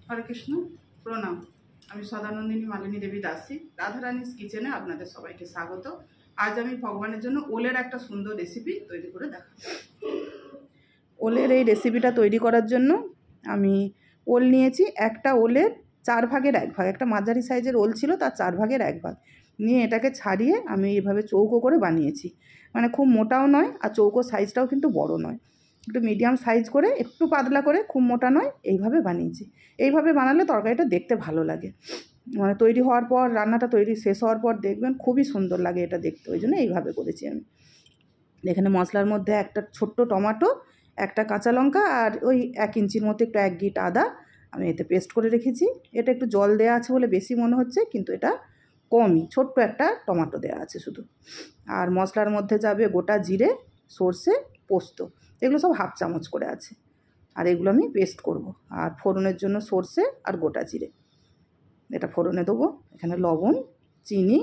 হরে কৃষ্ণ, প্রণাম। আমি সদানন্দিনী মালিনী দেবী দাসী, রাধারানীস কিচেনে আপনাদের সবাইকে স্বাগত। আজ আমি ভগবানের জন্য ওলের একটা সুন্দর রেসিপি তৈরি করে দেখাবো। ওলের এই রেসিপিটা তৈরি করার জন্য আমি ওল নিয়েছি। একটা ওলের 4 ভাগের 1 ভাগ, একটা মাঝারি সাইজের ওল ছিল, তার 4 ভাগের 1 ভাগ নিয়ে এটাকে ছাড়িয়ে আমি এইভাবে চৌকো করে বানিয়েছি। মানে খুব মোটাও নয় আর চৌকো সাইজটাও কিন্তু বড় নয়, একটু মিডিয়াম সাইজ করে, একটু পাতলা করে, খুব মোটা নয়, এইভাবে বানিয়েছি। এইভাবে বানালে তরকারিটা দেখতে ভালো লাগে। মানে তৈরি হওয়ার পর, রান্নাটা তৈরি শেষ হওয়ার পর দেখবেন খুবই সুন্দর লাগে এটা দেখতে, ওই জন্য এইভাবে করেছি আমি। এখানে মশলার মধ্যে একটা ছোট্ট টমেটো, একটা কাঁচা লঙ্কা আর ওই 1 ইঞ্চির মতো একটু 1 গিট আদা আমি এতে পেস্ট করে রেখেছি। এটা একটু জল দেওয়া আছে বলে বেশি মনে হচ্ছে, কিন্তু এটা কমই, ছোট্ট একটা টমেটো দেওয়া আছে শুধু। আর মশলার মধ্যে যাবে গোটা জিরে, সর্ষে, পোস্ত, এগুলো সব 1/2 চামচ করে আছে। আর এগুলো আমি পেস্ট করব। আর ফোড়নের জন্য সর্ষে আর গোটা জিরে এটা ফোড়নে দেবো। এখানে লবণ, চিনি,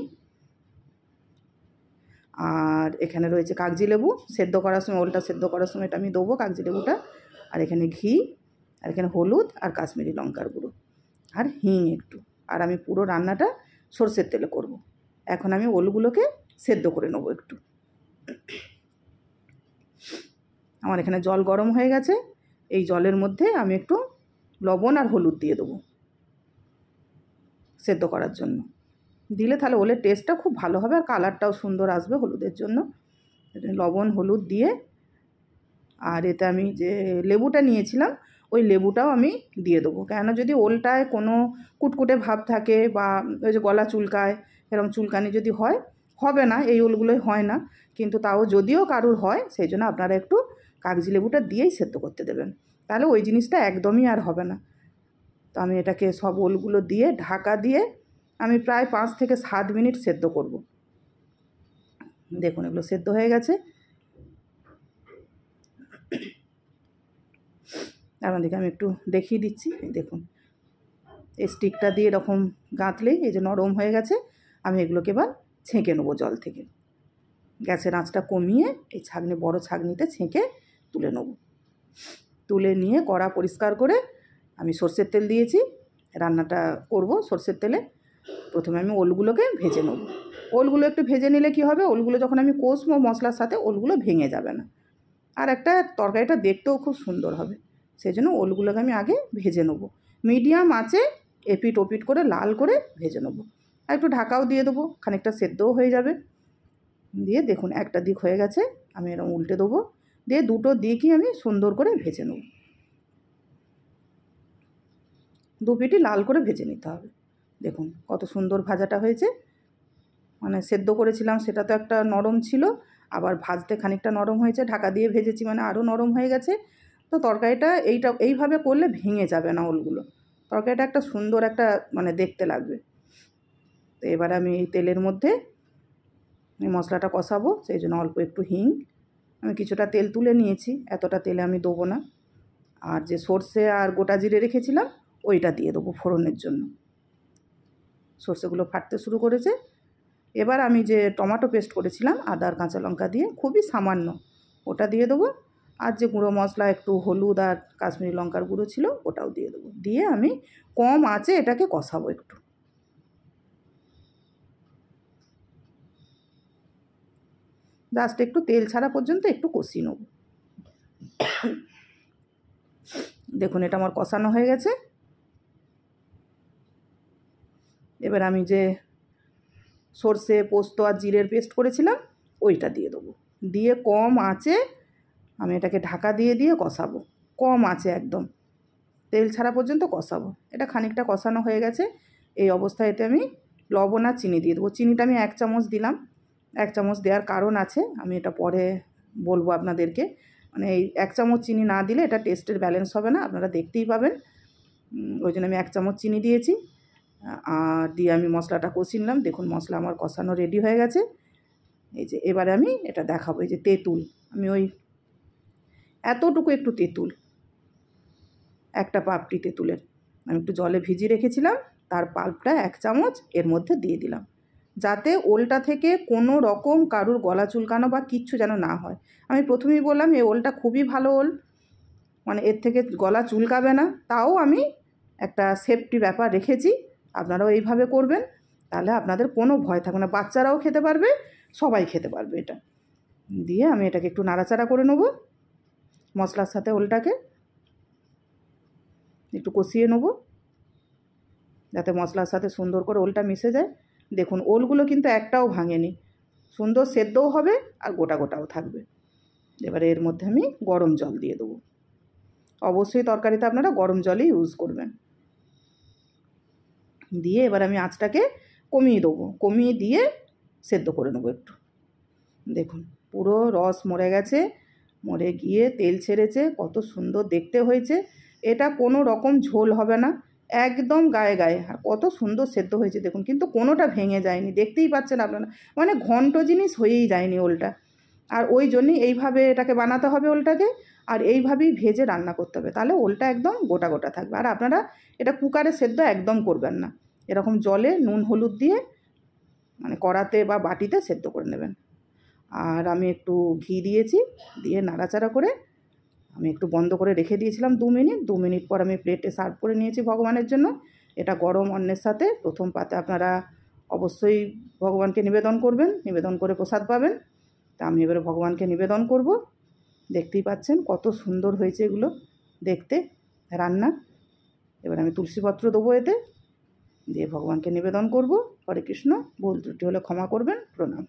আর এখানে রয়েছে কাগজি লেবু, সেদ্ধ করার সময়, ওলটা সেদ্ধ করার সময় এটা আমি দেবো কাগজি লেবুটা। আর এখানে ঘি, আর এখানে হলুদ আর কাশ্মীরি লঙ্কার গুঁড়ো আর হিং একটু। আর আমি পুরো রান্নাটা সরষের তেলে করব। এখন আমি ওলগুলোকে সেদ্ধ করে নেবো একটু। আমার এখানে জল গরম হয়ে গেছে। এই জলের মধ্যে আমি একটু লবণ আর হলুদ দিয়ে দেবো সেদ্ধ করার জন্য। দিলে তাহলে ওলের টেস্টটা খুব ভালো হবে আর কালারটাও সুন্দর আসবে হলুদের জন্য। লবণ হলুদ দিয়ে, আর এতে আমি যে লেবুটা নিয়েছিলাম ওই লেবুটাও আমি দিয়ে দেবো। কেননা যদি ওলটায় কোনো কুটকুটে ভাব থাকে বা ওই যে গলা চুলকায়, এরকম চুলকানি যদি হয়, হবে না, এই ওলগুলোই হয় না, কিন্তু তাও যদিও কারুর হয়, সেই জন্য আপনারা একটু কাগজি লেবুটা দিয়েই সেদ্ধ করতে দেবেন, তাহলে ওই জিনিসটা একদমই আর হবে না। তো আমি এটাকে সব ওলগুলো দিয়ে ঢাকা দিয়ে আমি প্রায় 5 থেকে 7 মিনিট সেদ্ধ করব। দেখুন এগুলো সেদ্ধ হয়ে গেছে। আপনাদেরকে আমি একটু দেখিয়ে দিচ্ছি। দেখুন এই স্টিকটা দিয়ে এরকম গাঁথলেই এই যে নরম হয়ে গেছে। আমি এগুলোকে এবার ছেঁকে নেবো জল থেকে। গ্যাসের আঁচটা কমিয়ে এই ছাঁকনি, বড় ছাঁকনিতে ছেঁকে তুলে নেব। তুলে নিয়ে কড়া পরিষ্কার করে আমি সরষের তেল দিয়েছি, রান্নাটা করব সরষের তেলে। প্রথমে আমি ওলগুলোকে ভেজে নেব। ওলগুলো একটু ভেজে নিলে কি হবে, ওলগুলো যখন আমি কষবো মশলার সাথে, ওলগুলো ভেঙে যাবে না, আর একটা তরকারিটা দেখতেও খুব সুন্দর হবে। সেই জন্য ওলগুলোকে আমি আগে ভেজে নেব, মিডিয়াম আঁচে এপিট ওপিট করে লাল করে ভেজে নেব। আর একটু ঢাকাও দিয়ে দেবো, খানিকটা সেদ্ধও হয়ে যাবে। দিয়ে দেখুন একটা দিক হয়ে গেছে, আমি এরকম উল্টে দেবো, দিয়ে দুটো দিকই আমি সুন্দর করে ভেজে নেব। দু পিঠই লাল করে ভেজে নিতে হবে। দেখুন কত সুন্দর ভাজাটা হয়েছে। মানে সেদ্ধ করেছিলাম সেটা তো একটা নরম ছিল, আবার ভাজতে খানিকটা নরম হয়েছে, ঢাকা দিয়ে ভেজেছি মানে আরও নরম হয়ে গেছে। তো তরকারিটা এইভাবে করলে ভেঙে যাবে না ওলগুলো, তরকারিটা একটা সুন্দর একটা মানে দেখতে লাগবে। তো এবার আমি এই তেলের মধ্যে এই মশলাটা কষাবো, সেই জন্য অল্প একটু হিং, আমি কিছুটা তেল তুলে নিয়েছি, এতটা তেলে আমি দেবো না। আর যে সর্ষে আর গোটা জিরে রেখেছিলাম ওইটা দিয়ে দেবো ফোড়নের জন্য। সর্ষেগুলো ফাটতে শুরু করেছে। এবার আমি যে টমেটো পেস্ট করেছিলাম আদা আর কাঁচা লঙ্কা দিয়ে, খুবই সামান্য, ওটা দিয়ে দেবো। আর যে গুঁড়ো মশলা একটু হলুদ আর কাশ্মীরি লঙ্কার গুঁড়ো ছিল ওটাও দিয়ে দেবো। দিয়ে আমি কম আঁচে এটাকে কষাবো একটু। জাস্ট একটু তেল ছাড়া পর্যন্ত একটু কষিয়ে নেব। দেখুন এটা আমার কষানো হয়ে গেছে। এবার আমি যে সর্ষে পোস্ত আর জিরের পেস্ট করেছিলাম ওইটা দিয়ে দেবো। দিয়ে কম আঁচে আমি এটাকে ঢাকা দিয়ে দিয়ে কষাবো, কম আঁচে একদম তেল ছাড়া পর্যন্ত কষাবো। এটা খানিকটা কষানো হয়ে গেছে। এই অবস্থায় এতে আমি লবণ আর চিনি দিয়ে দেবো। চিনিটা আমি 1 চামচ দিলাম। 1 চামচ দেওয়ার কারণ আছে, আমি এটা পরে বলবো আপনাদেরকে। মানে এই 1 চামচ চিনি না দিলে এটা টেস্টের ব্যালেন্স হবে না, আপনারা দেখতেই পাবেন। ওই জন্য আমি 1 চামচ চিনি দিয়েছি। আর দিয়ে আমি মশলাটা কষিয়ে নিলাম। দেখুন মশলা আমার কষানো রেডি হয়ে গেছে। এই যে এবারে আমি এটা দেখাবো, এই যে তেঁতুল, আমি ওই এতটুকু একটু তেঁতুল, একটা পাপড়ি তেঁতুলের আমি একটু জলে ভিজিয়ে রেখেছিলাম, তার পাল্পটা 1 চামচ এর মধ্যে দিয়ে দিলাম, যাতে ওলটা থেকে কোনো রকম কারুর গলা চুলকানো বা কিচ্ছু যেন না হয়। আমি প্রথমেই বললাম এই ওলটা খুবই ভালো ওল, মানে এর থেকে গলা চুলকাবে না, তাও আমি একটা সেফটি ব্যাপার রেখেছি, আপনারাও এইভাবে করবেন, তাহলে আপনাদের কোনো ভয় থাকবে না, বাচ্চারাও খেতে পারবে, সবাই খেতে পারবে। এটা দিয়ে আমি এটাকে একটু নাড়াচাড়া করে নেব, মশলার সাথে ওলটাকে একটু কষিয়ে নেব যাতে মশলার সাথে সুন্দর করে ওলটা মিশে যায়। দেখুন ওলগুলো কিন্তু একটাও ভাঙেনি, সুন্দর সেদ্ধও হবে আর গোটা গোটাও থাকবে। এবারে এর মধ্যে আমি গরম জল দিয়ে দেবো, অবশ্যই তরকারিতে আপনারা গরম জলই ইউজ করবেন। দিয়ে এবার আমি আঁচটাকে কমিয়ে দেবো, কমিয়ে দিয়ে সেদ্ধ করে নেবো একটু। দেখুন পুরো রস মরে গেছে, মরে গিয়ে তেল ছেড়েছে, কত সুন্দর দেখতে হয়েছে। এটা কোনো রকম ঝোল হবে না, একদম গায়ে গায়ে, আর কত সুন্দর সেদ্ধ হয়েছে দেখুন, কিন্তু কোনোটা ভেঙে যায়নি, দেখতেই পাচ্ছেন আপনারা, মানে ঘন্ট জিনিস হয়েই যায়নি ওলটা। আর ওই জন্যই এইভাবে এটাকে বানাতে হবে ওলটাকে, আর এইভাবেই ভেজে রান্না করতে হবে, তাহলে ওলটা একদম গোটা গোটা থাকবে। আর আপনারা এটা কুকারে সেদ্ধ একদম করবেন না, এরকম জলে নুন হলুদ দিয়ে মানে কড়াতে বা বাটিতে সেদ্ধ করে নেবেন। আর আমি একটু ঘি দিয়েছি, দিয়ে নাড়াচাড়া করে আমি একটু বন্ধ করে রেখে দিয়েছিলাম 2 মিনিট পর আমি প্লেটে সার্ভ করে নিয়েছি ভগবানের জন্য। এটা গরম অন্নের সাথে প্রথম পাতে আপনারা অবশ্যই ভগবানকে নিবেদন করবেন, নিবেদন করে প্রসাদ পাবেন। তা আমি এবারে ভগবানকে নিবেদন করব। দেখতেই পাচ্ছেন কত সুন্দর হয়েছে এগুলো দেখতে রান্না। এবার আমি তুলসীপত্র দেবো এতে, দিয়ে ভগবানকে নিবেদন করব। হরে কৃষ্ণ, ভুল ত্রুটি হলে ক্ষমা করবেন, প্রণাম।